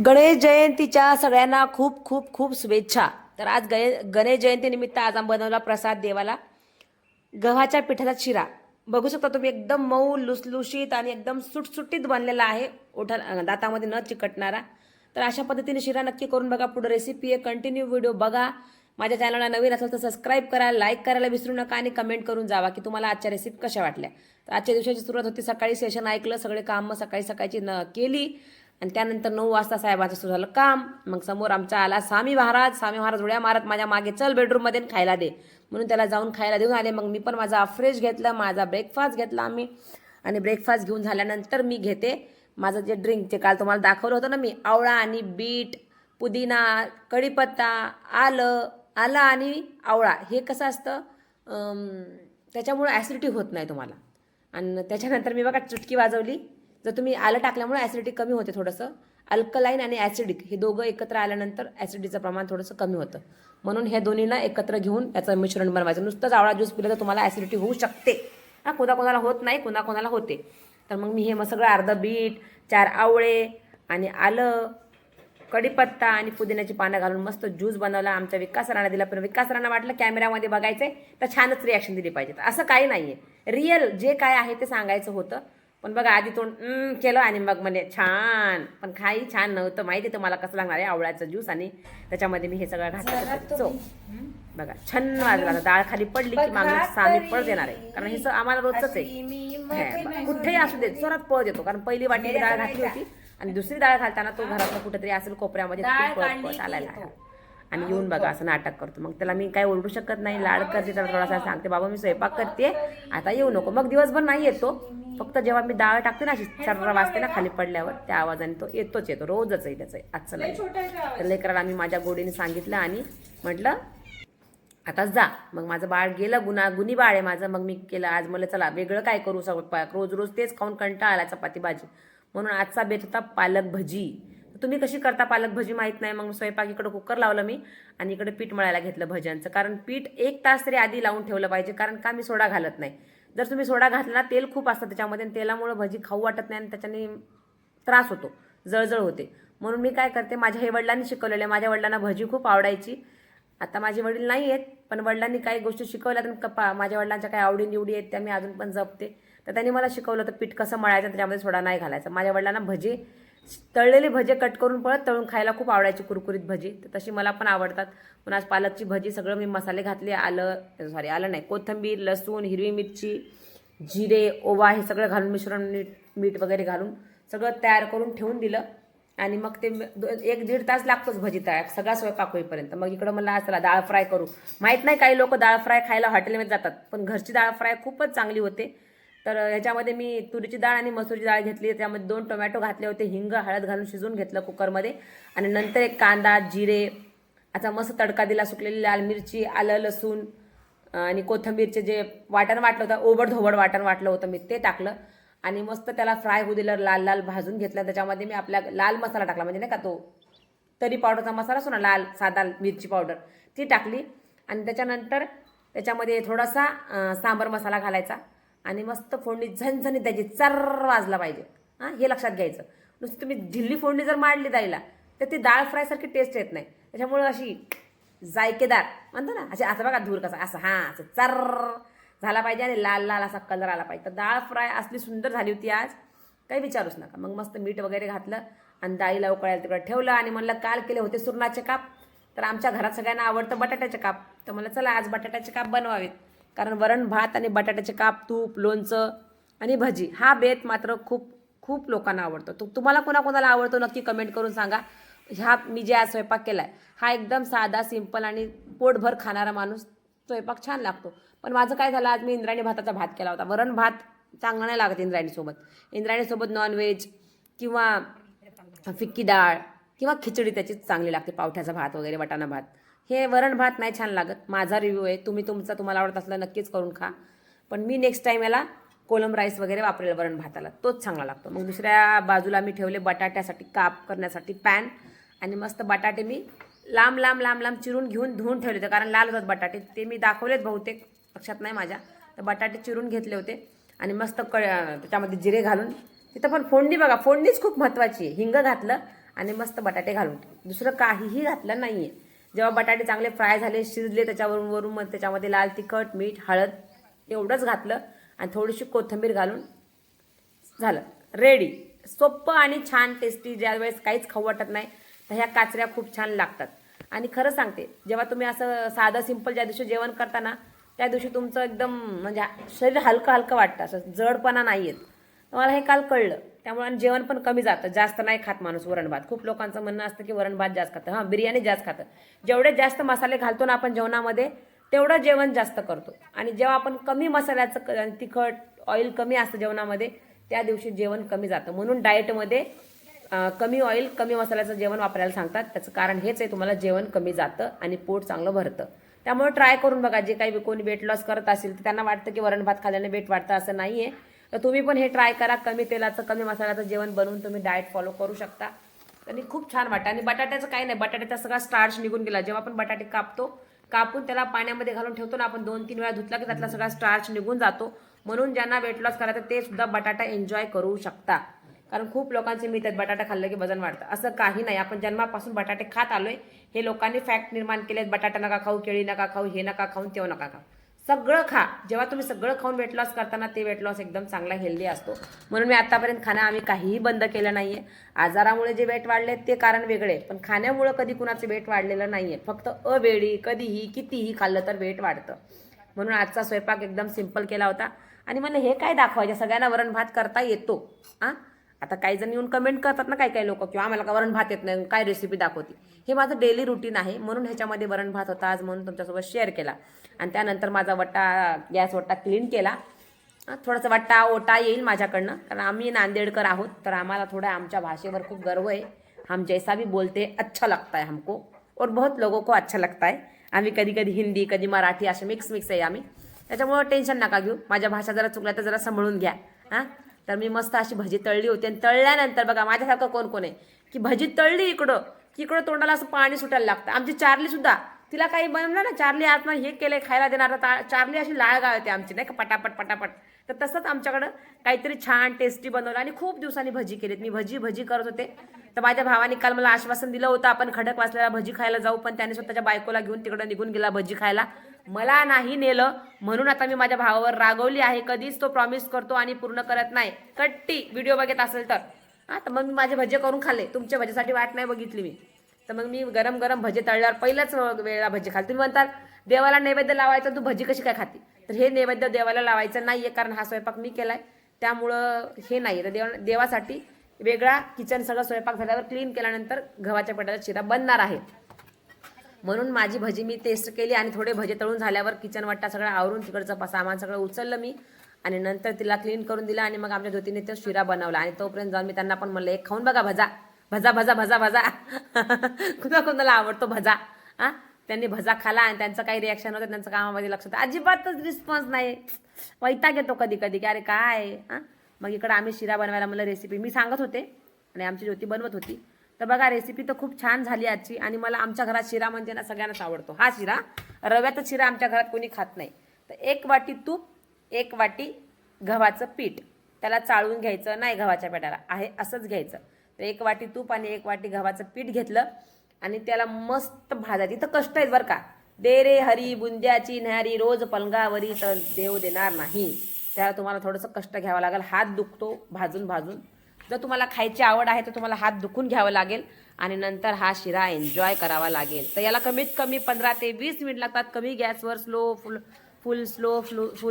गणेश जयंतीच्या सगळ्यांना खूप खूप खूप शुभेच्छा. तर आज गणेश जयंतीनिमित्त आज आम्ही बनवला प्रसाद देवाला गव्हाच्या पिठाचा शिरा. बघू शकता तुम्ही, एकदम मऊ लुसलुशीत आणि एकदम सुटसुटीत बनलेला आहे, दातामध्ये न चिकटणारा. तर अशा पद्धतीने शिरा नक्की करून बघा. पुढे रेसिपी आहे, कंटिन्यू व्हिडिओ बघा. माझ्या चॅनलला नवीन असेल तर सबस्क्राईब करा, लाईक करायला विसरू नका आणि कमेंट करून जावा की तुम्हाला आजच्या रेसिपी कशा वाटल्या. तर आजच्या दिवसाची सुरुवात होती, सकाळी सेशन ऐकलं, सगळे कामं सकाळी सकाळची केली आणि त्यानंतर 9 वाजता साहेबांचं सुरू झालं काम. मग समोर आमचा आला स्वामी महाराज उड्या मारत माझ्या मागे, चल बेडरूममध्ये खायला दे म्हणून त्याला जाऊन खायला देऊन आले. मग मी पण माझा फ्रेश घेतला, माझा ब्रेकफास्ट घेतला आम्ही. आणि ब्रेकफास्ट घेऊन झाल्यानंतर मी घेते माझं जे ड्रिंक, जे काल तुम्हाला दाखवलं होतं ना मी, आवळा आणि बीट, पुदिना, कढीपत्ता, आलं आणि आवळा. हे कसं असतं, त्याच्यामुळे ॲसिडिटी होत नाही तुम्हाला. आणि त्याच्यानंतर मी बघा चुटकी वाजवली. जर तुम्ही आलं टाकल्यामुळे ॲसिडिटी कमी होते थोडंसं. अल्कलाईन आणि ॲसिडिक हे दोघं एकत्र आल्यानंतर ॲसिडिटीचं प्रमाण थोडंसं कमी होतं. म्हणून ह्या दोन्हीला एकत्र घेऊन याचं मिश्रण बनवायचं. नुसतंच आवळा ज्यूस पिलं तर तुम्हाला ॲसिडिटी होऊ शकते. कोणाकोणाला होत नाही, कोणाकोणाला होते. तर मग मी हे मग सगळं अर्धं बीट, 4 आवळे आणि आलं, कढीपत्ता आणि पुदिन्याची पानं घालून मस्त ज्यूस बनवला. आमच्या विकास सरांना दिला, पण विकास सरांना वाटलं कॅमेऱ्यामध्ये बघायचंय तर छानच रिॲक्शन दिली पाहिजे. असं काही नाहीये, रिअल जे काय आहे ते सांगायचं होतं. पण बघा, आधी तोंड केलं आणि मग म्हणजे छान, पण काही छान नव्हतं. माहिती तुम्हाला कसं लागणार आहे आवळ्याचं ज्यूस, आणि त्याच्यामध्ये मी हे सगळं घातलं. बघा छान वाजला. डाळ खाली पडली की माणूस सामी पळ देणार आहे, कारण हे आम्हाला रोजच आहे. कुठेही असू दे जोरात पळ देतो, कारण पहिली वाटी डाळ घातली होती आणि दुसरी डाळ घालताना तो घरातलं कुठेतरी असेल कोपऱ्यामध्ये पळत आलेला आहे. आणि येऊन बघा असं नाटक करतो. मग त्याला मी काय ओरडू शकत नाही, लाड करते, त्याला थोडासा सांगते, बाबा मी स्वयंपाक करते आता येऊ नको. मग दिवसभर नाही येतो, फक्त जेव्हा मी डाळ टाकते ना, अशी सर्र वाजते ना खाली पडल्यावर, त्या आवाजाने तो येतो. रोजच आहे त्याचं, आजचं नाही. तर लेकराला मी माझ्या गोडीने सांगितलं आणि म्हटलं आता जा. मग माझं बाळ गेलं, गुणी बाळ आहे माझं. मग मी केलं आज, मला चला वेगळं काय करू, रोज रोज तेच खाऊन कंटाळा आला, चपाती भाजी. म्हणून आजचा बेत होता पालक भजी. तुम्ही कशी करता पालक भजी माहीत नाही. मग स्वयंपाक इकडं कुकर लावलं मी आणि इकडे पीठ मळायला घेतलं भज्यांचं. कारण पीठ 1 तास तरी आधी लावून ठेवलं पाहिजे, कारण का मी सोडा घालत नाही. जर तुम्ही सोडा घातला ना, तेल खूप असतं त्याच्यामध्ये, तेलामुळे भजी खाऊ वाटत नाही आणि त्याच्याने त्रास होतो, जळजळ होते. म्हणून मी काय करते, माझ्या हे वडिलांनी शिकवलेले. माझ्या वडिलांना भजी खूप आवडायची. आता माझे वडील नाही आहेत, पण वडिलांनी काही गोष्टी शिकवल्या तर माझ्या वडिलांच्या काही आवडी आहेत त्या मी अजून पण जपते. तर त्यांनी मला शिकवलं तर पीठ कसं मळायचं, त्याच्यामध्ये सोडा नाही घालायचा. माझ्या वडिलांना भजी, तळलेले भजे कट करून तळून खायला खूप आवडायची, कुरकुरीत भजी. तर तशी मला पण आवडतात. पण आज पालकची भजी सगळं मी मसाले घातले, आलं नाही, कोथिंबीर, लसूण, हिरवी मिरची, जिरे, ओवा हे सगळं घालून मिश्रण, मीठ वगैरे घालून सगळं तयार करून ठेवून दिलं. आणि मग ते 1-1.5 तास लागतोच भजी तयार, सगळा स्वयंपाक होईपर्यंत. मग इकडं मला आज चला डाळ फ्राय करू. माहीत नाही, काही लोक डाळ फ्राय खायला हॉटेलमध्ये जातात, पण घरची डाळ फ्राय खूपच चांगली होते. तर ह्याच्यामध्ये मी तुरीची डाळ आणि मसूरची डाळ घेतली, त्यामध्ये 2 टोमॅटो घातले होते, हिंग हळद घालून शिजवून घेतलं कुकरमध्ये. आणि नंतर एक कांदा, जिरे, आता मस्त तडका दिला. सुकलेली लाल मिरची, आलं, लसूण आणि कोथिंबीरचे जे वाटण वाटलं होतं, ओबडधोबड वाटण वाटलं होतं मी, ते टाकलं. आणि मस्त त्याला फ्राय होऊ दिलं, लाल लाल भाजून घेतलं. त्याच्यामध्ये मी आपला लाल मसाला टाकला, म्हणजे नाही का तो तरी पावडरचा मसाला असतो ना, लाल साधा मिरची पावडर, ती टाकली. आणि त्याच्यानंतर त्याच्यामध्ये थोडासा सांबर मसाला घालायचा आणि मस्त फोडणी झणझणीत द्यायची, चर्र वाजला पाहिजे. हे लक्षात घ्यायचं. नुसतं तुम्ही ढिल्ली फोडणी जर मांडली द्यायला तर ती डाळ फ्रायसारखी टेस्ट येत नाही. त्याच्यामुळं अशी जायकेदार म्हणतो ना, असे असं बघा धूर कसा, असं असं चर्र झाला पाहिजे आणि लाल लाल असा कलर आला पाहिजे. तर डाळ फ्राय असली सुंदर झाली होती आज, काही विचारूच नका. मग मस्त मीठ वगैरे घातलं आणि डाळीला उकळायला तिकडे ठेवलं. आणि म्हणलं काल केले होते सुरणाचे काप, तर आमच्या घरात सगळ्यांना आवडतं बटाट्याचे काप. तर मला चला आज बटाट्याचे काप बनवावेत, कारण वरण भात आणि बटाट्याचे काप, तूप, लोणचं आणि भजी, हा बेत मात्र खूप खूप लोकांना आवडतो. तो तुम्हाला कोणाकोणाला आवडतो नक्की कमेंट करून सांगा. मी जे आज स्वयंपाक केला आहे हा एकदम साधा, सिंपल आणि पोटभर खाणारा माणूस स्वयंपाक छान लागतो. पण माझं काय झालं, आज मी इंद्रायणी भाताचा भात केला होता. वरण भात चांगला नाही लागत इंद्रायणीसोबत. इंद्रायणीसोबत नॉनव्हेज किंवा फिक्की डाळ किंवा खिचडी त्याचीच चांगली लागते, पावठ्याचा भात वगैरे, वाटाणा भात. हे वरण भात नाही छान लागत. माझा रिव्ह्यू आहे, तुम्हाला आवडत असलं नक्कीच करून खा. पण मी नेक्स्ट टाईम याला कोलम राईस वगैरे वापरेल वरण भाताला, तोच चांगला लागतो. मग दुसऱ्या बाजूला मी ठेवले बटाट्यासाठी काप करण्यासाठी पॅन. आणि मस्त बटाटे मी लांब लांब लांब लांब चिरून घेऊन धुवून ठेवले होते, कारण लाल होतात बटाटे. ते मी दाखवलेत बहुतेक, लक्षात नाही माझ्या. तर बटाटे चिरून घेतले होते आणि मस्त त्याच्यामध्ये जिरे घालून, तिथं पण फोडणी बघा, फोडणीच खूप महत्त्वाची आहे. हिंग घातलं आणि मस्त बटाटे घालून दुसरं काहीही घातलं नाही आहे. जेव्हा बटाटे चांगले फ्राय झाले, शिजले, त्याच्यावरून वरून मग त्याच्यामध्ये लाल तिखट, मीठ, हळद एवढंच घातलं आणि थोडीशी कोथिंबीर घालून झालं रेडी. सोपं आणि छान टेस्टी. ज्यावेळेस काहीच खाऊ वाटत नाही तर ह्या काचऱ्या खूप छान लागतात. आणि खरं सांगते, जेव्हा तुम्ही असं साधं सिंपल ज्या दिवशी जेवण करता ना, त्या दिवशी तुमचं एकदम म्हणजे शरीर हलकं हलकं वाटतं, असं जडपणा नाही येत. मला हे काल कळलं. त्यामुळे जेवण पण कमी जातं. जास्त नाही खात माणूस वरण भात. खूप लोकांचं म्हणणं असतं की वरण भात जास्त खातं. हां, बिर्याणी जास्त खातं. जेवढे जास्त मसाले घालतो ना आपण जेवणामध्ये, तेवढं जेवण जास्त करतो. आणि जेव्हा आपण कमी मसाल्याचं, तिखट, ऑइल कमी असतं जेवणामध्ये, त्या दिवशी जेवण कमी जातं. म्हणून डाएटमध्ये कमी ऑइल, कमी मसाल्याचं जेवण वापरायला सांगतात. त्याचं कारण हेच आहे, तुम्हाला जेवण कमी जातं आणि पोट चांगलं भरतं. त्यामुळे ट्राय करून बघा. जे काही कोणी वेट लॉस करत असेल तर त्यांना वाटतं की वरण भात खाल्ल्याने वेट वाढतं, असं नाही आहे. तर तुम्ही पण हे ट्राय करा. कमी तेलाचं, कमी मसाल्याचं जेवण बनवून तुम्ही डाएट फॉलो करू शकता आणि खूप छान वाटतं. आणि बटाट्याचं काही नाही, बटाट्याचा सगळा स्टार्च निघून गेला. जेव्हा आपण बटाटे कापून त्याला पाण्यामध्ये घालून ठेवतो ना आपण, 2-3 वेळा धुतला की त्यातला सगळा स्टार्च निघून जातो. म्हणून ज्यांना वेट लॉस करायचं ते सुद्धा बटाटा एन्जॉय करू शकता. कारण खूप लोकांचे मिथ आहेत बटाटा खाल्लं की वजन वाढतं. असं काही नाही. आपण जन्मापासून बटाटे खात आलोय. हे लोकांनी फॅक्ट निर्माण केलेत. बटाटा नका खाऊ, केळी नका खाऊ, हे नका खाऊ, ते नका खाऊ. सगळं खा. जेव्हा तुम्ही सगळं खाऊन वेट लॉस करताना ते वेट लॉस एकदम चांगला हेल्दी असतो. म्हणून मी आतापर्यंत खाणं आम्ही काहीही बंद केलं नाहीये. आजारामुळे जे वेट वाढले ते कारण वेगळे, पण खाण्यामुळे कधी कुणाचं वेट वाढलेलं नाहीये. फक्त अवेळी कधीही कितीही खाल्लं तर वेट वाढतं. म्हणून आजचा स्वयंपाक एकदम सिंपल केला होता. आणि मला हे काय दाखवायचं, सगळ्यांना वरण भात करता येतो. आता काही जण येऊन कमेंट करतात ना, काही लोक, किंवा आम्हाला का वरण भात येत नाही, काय रेसिपी दाखवते. हे माझं डेली रुटीन आहे. म्हणून ह्याच्यामध्ये वरण भात होता आज, म्हणून तुमच्यासोबत शेअर केला. आणि त्यानंतर माझा गॅस वट्टा क्लीन केला. थोडासा वट्टा ओटा येईल माझ्याकडनं, कारण आम्ही नांदेडकर आहोत. तर आम्हाला थोडं आमच्या भाषेवर खूप गर्व आहे. हम जैसा भी बोलते अच्छा लगता है हमको, और बहुत लोगों को अच्छा लगता है. आम्ही कधी कधी हिंदी, कधी मराठी असे मिक्स आहे आम्ही. त्याच्यामुळं टेन्शन नका घेऊ. माझ्या भाषा जरा चुकल्या तर जरा सांभाळून घ्या. तर मी मस्त अशी भजी तळली होती. आणि तळल्यानंतर बघा माझ्यासारखं कोण आहे की भजी तळली इकडं की इकडं तोंडाला असं पाणी सुटायला लागतं. आमची चार्ली सुद्धा, तिला काही बनवलं ना, चार्ली आत्मा हे केलंय खायला देणार, चार्ली अशी लाळ गाळते आमची, नाही का, पटापट पटापट. तर तसंच आमच्याकडं काहीतरी छान टेस्टी बनवलं. आणि खूप दिवसांनी भजी केलीत. मी भजी करत होते. तर माझ्या भावाने काल मला आश्वासन दिलं होतं आपण खडक वाचल्याला भजी खायला जाऊ, पण त्याने स्वतःच्या बायकोला घेऊन तिकडं निघून गेला भजी खायला. मला नाही नेलं. म्हणून आता मी माझ्या भावावर रागवली आहे. कधीच तो प्रॉमिस करतो आणि पूर्ण करत नाही. कट्टी व्हिडिओ बघत असेल तर तर मग मी माझे भजे करून खाल्ले. तुमच्या भजीसाठी वाट नाही बघितली मी. तर मग मी गरम गरम भजे तळल्यावर पहिल्याच वेळेला भजी खाल्ली. तुम्ही म्हणतात देवाला नैवेद्य लावायचं, तू भजी कशी काय खाती? तर हे नैवेद्य देवाला लावायचं नाहीये, कारण हा स्वयंपाक मी केलाय. त्यामुळं हे नाही. तर देवासाठी वेगळा किचन सगळं स्वयंपाक झाल्यावर क्लीन केल्यानंतर गव्हाच्या पिठाचा शिरा बनणार आहे. म्हणून माझी भजी मी टेस्ट केली. आणि थोडे भजे तळून झाल्यावर किचन वाटा सगळं आवरून तिकडचं सामान सगळं उचललं मी. आणि नंतर तिला क्लीन करून दिला. आणि मग आमच्या ज्योतीने तो शिरा बनवला. आणि तोपर्यंत जाऊन मी त्यांना पण म्हणलं, एक खाऊन बघा भजा भजा भजा भजा भजा. कुणाला आवडतो भजा. त्यांनी भजा खाला आणि त्यांचं काही रिॲक्शन होतं, त्यांचं कामामध्ये लक्ष होतं. अजिबातच रिस्पॉन्स नाही. वैताग येतो कधी कधी की अरे काय. मग इकडं आम्ही शिरा बनवायला, मला रेसिपी मी सांगत होते आणि आमची ज्योती बनवत होती. तर बघा रेसिपी तर खूप छान झाली आजची. आणि मला आमच्या घरात शिरा म्हणजे ना सगळ्यांनाच आवडतो. हा शिरा, रव्याचा शिरा आमच्या घरात कोणी खात नाही. तर 1 वाटी तूप, 1 वाटी गव्हाचं पीठ, त्याला चाळून घ्यायचं नाही, गव्हाच्या पिठाला आहे असंच घ्यायचं. तर 1 वाटी तूप आणि 1 वाटी गव्हाचं पीठ घेतलं आणि त्याला मस्त भाजायचं. इथं कष्ट आहेत बरं का. दे रे हरी बुंद्याची न्यारी, रोज पलंगावरी तर देव देणार नाही. त्याला तुम्हाला थोडंसं कष्ट घ्यावं लागेल. हात दुखतो भाजून भाजून. जर तुम्हाला खायची आवड आहे तर तुम्हाला हात दुखून घ्यावं लागेल. आणि नंतर हा शिरा एन्जॉय करावा लागेल. तर याला कमीत कमी 15 ते 20 मिनिट लागतात. कमी गॅसवर फुल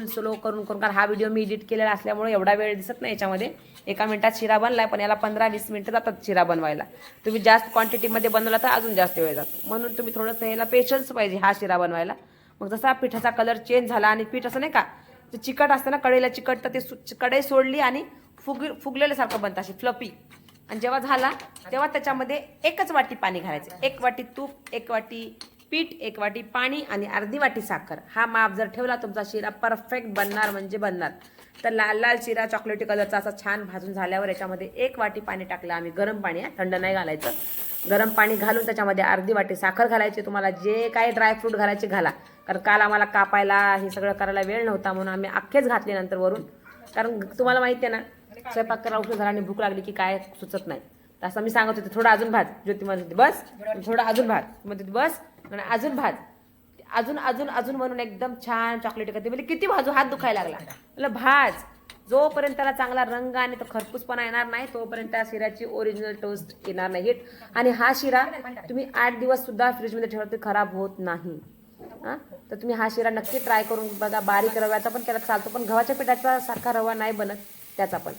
स्लो करून कारण हा व्हिडिओ मी एडिट केलेला असल्यामुळे एवढा वेळ दिसत नाही याच्यामध्ये. 1 मिनिटात शिरा बनलाय, पण याला 15-20 मिनिटं जातात शिरा बनवायला. तुम्ही जास्त क्वांटिटीमध्ये बनवला तर अजून जास्त वेळ जातो. म्हणून तुम्ही थोडंसं याला पेशन्स पाहिजे हा शिरा बनवायला. मग जसा पिठाचा कलर चेंज झाला आणि पीठ असं नाही का, ते चिकट असतं ना, कढईला चिकट, तर ते कढई सोडली आणि फुगलेल्यासारखं बनतं अशी फ्लपी. आणि जेव्हा झाला तेव्हा त्याच्यामध्ये 1च वाटी पाणी घालायचं. 1 वाटी तूप, 1 वाटी पीठ, 1 वाटी पाणी आणि अर्धी वाटी साखर. हा माप जर ठेवला तुमचा शिरा परफेक्ट बनणार म्हणजे बनणार. तर लाल लाल शिरा चॉकलेटी कलरचा असा छान भाजून झाल्यावर याच्यामध्ये 1 वाटी पाणी टाकलं आम्ही. गरम पाणी आहे, थंड नाही घालायचं. गरम पाणी घालून त्याच्यामध्ये अर्धी वाटी साखर घालायची. तुम्हाला जे काही ड्रायफ्रूट घालायचे घाला, कारण काल आम्हाला कापायला हे सगळं करायला वेळ नव्हता, म्हणून आम्ही अख्खेच घातले नंतर वरून. कारण तुम्हाला माहिती आहे ना, स्वयंपाक करायला उशीर झाला आणि भूक लागली की काय सुचत नाही. तसं मी सांगत होते थोडं अजून भाज. ज्योती म्हणत होती बस, थोडं अजून भाज, म्हणत होती बस आणि अजून भाज, अजून अजून अजून म्हणून एकदम छान चॉकलेट करते. म्हणजे किती भाजू, हात दुखायला लागला. म्हटलं भाज, जोपर्यंत त्याला चांगला रंग आणि तो खरपूसपणा येणार नाही तोपर्यंत त्या शिऱ्याची ओरिजिनल टोस्ट येणार नाही. आणि हा शिरा तुम्ही 8 दिवस सुद्धा फ्रीजमध्ये ठेवला तरी खराब होत नाही. हां, तर तुम्ही हा शिरा नक्की ट्राय करून बघा. बारीक रव्याचा पण केला चालतो, पण गव्हाच्या पिठाचा सारखा रवा नाही बनत त्याचा पण.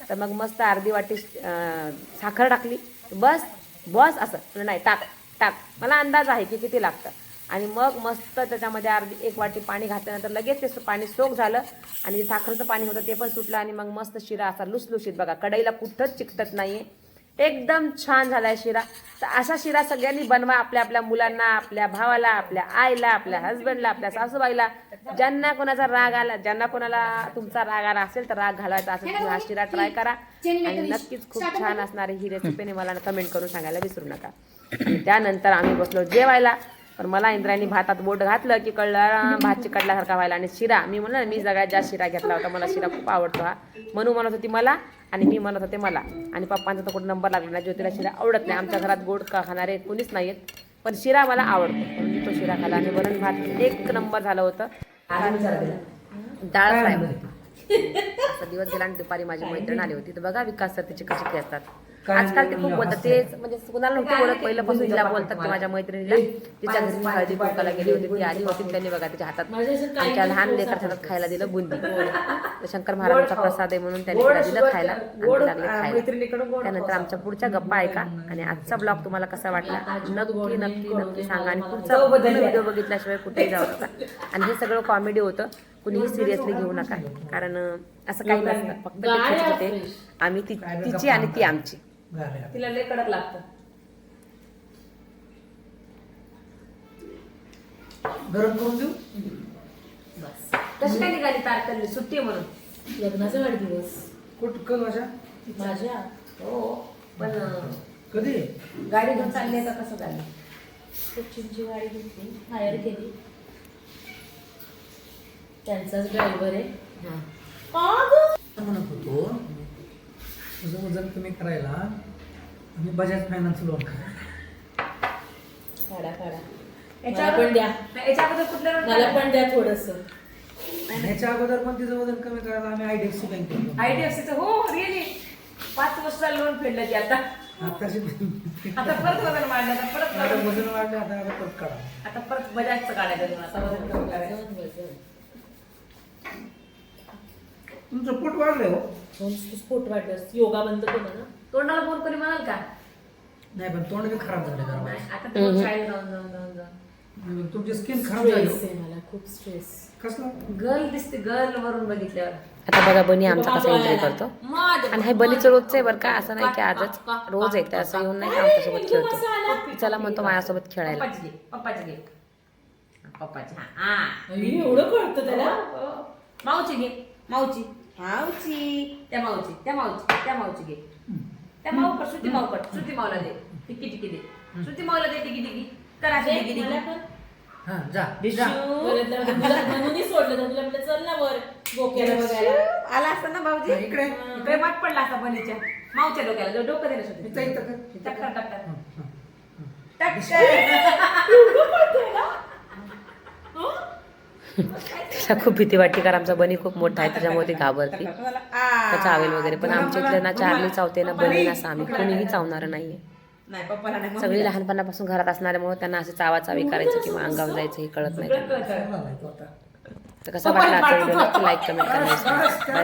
तर मग मस्त अर्धी वाटी साखर टाकली, बस बस असं नाही, टाक टाक, मला अंदाज आहे की किती लागतं. आणि मग मस्त त्याच्यामध्ये अर्धी 1 वाटी पाणी घातल्यानंतर लगेच ते पाणी सोक झालं आणि साखरेचं पाणी होतं ते पण सुटलं आणि मग मस्त शिरा असा लुसलुशीत बघा, कढईला कुठंच चिकटत नाहीये, एकदम छान झालाय शिरा. तर असा शिरा सगळ्यांनी बनवा, आपल्या आपल्या मुलांना, आपल्या भावाला, आपल्या आईला, आपल्या हस्बंडला, आपल्या सासूबाईला, ज्यांना कोणाचा राग आला, ज्यांना कोणाला तुमचा राग आला असेल तर राग घालवायचा असेल तर हा शिरा ट्राय करा आणि नक्कीच खूप छान असणारी ही रेसिपीने मला कमेंट करून सांगायला विसरू नका. आणि त्यानंतर आम्ही बसलो जेवायला. पण मला इंद्रायणी भातात बोट घातलं की कळलं भात चिकटल्यासारखा व्हायला. आणि शिरा मी म्हणलं मी सगळ्यात जास्त शिरा घेतला होता, मला शिरा खूप आवडतो. हा मनू म्हणत होती मला आणि मी म्हणत होते मला, आणि पप्पांचा तर कुठं नंबर लागला नाही. ज्योतीला शिरा आवडत नाही, आमच्या घरात गोड खाणारे कोणीच नाहीत, पण शिरा मला आवडतो म्हणून मी तो शिरा खाला. आणि वरण भात 1 नंबर झालं होतं. डाळ फ्राय असा दिवस गेला. आणि दुपारी माझी मैत्रीण आली होती. तर बघा विकास सर तिचे कसे असतात आजकाल, ते खूप बोलतात. ते म्हणजे कुणाला नव्हते बोलत, पहिल्यापासून तिला बोलतात ते माझ्या मैत्रिणीला. तिच्या घरी हळदी कुंकाला गेली होती, ती आली होती, त्यांनी बघा तिच्या हातात आमच्या लहान लेकराच्या हातात खायला दिलं बुंदी. शंकर महाराजांचा प्रसाद आहे म्हणून त्यांनी तिला दिलं खायला आणि लागले खायला. त्यानंतर आमच्या पुढच्या गप्पा ऐका आणि आजचा ब्लॉग तुम्हाला कसा वाटला नक्की नक्की नक्की सांगा. आणि पुढचा व्हिडिओ बघितल्याशिवाय कुठेही जाऊ नका. आणि हे सगळं कॉमेडी होतं, कुणीही सिरियसली घेऊ नका, कारण असं काही नसतं, फक्त होते आम्ही तिची आणि ती आमची. तिला लय कडक लागतं. गरम करून देऊ. बस कशी काय निघाली तारकर्ली सुट्टी म्हणून? लग्नाचा वाढदिवस कल माझ्या माझ्या. हो, पण कधी गाडी घेऊन चालली आहे का कसं झालं? सचिनची गाडी घेतली, हायर केली, त्यांचाच ड्रायव्हर आहे. म्हणत होतो तुझं वजन कमी करायला आम्ही बजाज फायनान्स लोन काढा काढा, मला पण द्या, याच्या अगोदर कुठल्या मला पण द्या थोडस. ह्याच्या अगोदर पण तिचं वजन कमी करायला आम्ही IDFC बँकेत IDFCचं हो रिअली 5 वर्षाचा लोन फेडलं की आता आताशी आता परत वजन वाढलं, आता परत आता वजन वाढलं, आता परत काढा. आता परत बजाजचं काढायचं तुम्हाला, आता वजन कमी करायचं. तुमचं पोट वाढलंय हो. स्पोर्ट वाटत, योगा बंद केला ना. तोंडाला फोन कोणी म्हणाल का? नाही पण तोंड बी खराब झाले जरा. नाही, आता तोंड शाळेत जाऊन जाऊन जाऊन जाऊन तुमची स्किन खराब झाली स्ट्रेस आहे मला, खूप स्ट्रेस. कसलं गर्ल दिसते, गर्ल वरून बघितल्यावर. आता बघा बनी आमचा कसा एन्जॉय करतो. आणि हे बनीचं रोजचं आहे बरं का, असं नाही की आजच रोज येते असं येऊन नाही, आमच्यासोबत खेळतो. चला म्हणतो माझ्यासोबत खेळायला. पप्पाची घे, पप्पाची घे, पप्पाची. हा एवढं कळतं त्याला. माऊची घे, माऊची, माऊची, त्या माऊची, त्या माऊची, त्या माऊची घे, त्या माऊकट, श्रुती माऊकट, श्रुती माऊला दे, टिकी टिकी दे, श्रुती माऊला दे, टिकी टिकी करा, टिकी टिकी. हा जा जा. म्हणूनच सोडलं तर तुला म्हटलं चल ना वर बोक्याला बघायला. आला असता ना भाऊजी, इकडे इकडे वाट पडला असता बनीच्या माऊच्या डोक्याला, डोकं दिलं श्रुती. इथं इथं कर. टक्कर टक्कर तिला खूप भीती वाटते, कारण आमचा बनी खूप मोठा आहे त्याच्यामुळे ती घाबरते का चावेल वगैरे. पण आमच्या इथलं ना चार्ली चावते ना बनी असं आम्ही कोणीही चावणार नाहीये. नाही पप्पाला नाही, सगळी लहानपणापासून घरात असणाऱ्यामुळे त्यांना असे चावाचावी करायचं किंवा अंगावर जायचं हे कळत नाही त्यांना. चांगला आहे तो आता. तर कसा वाटला आजचा व्हिडिओ नक्की लाईक कमेंट करा.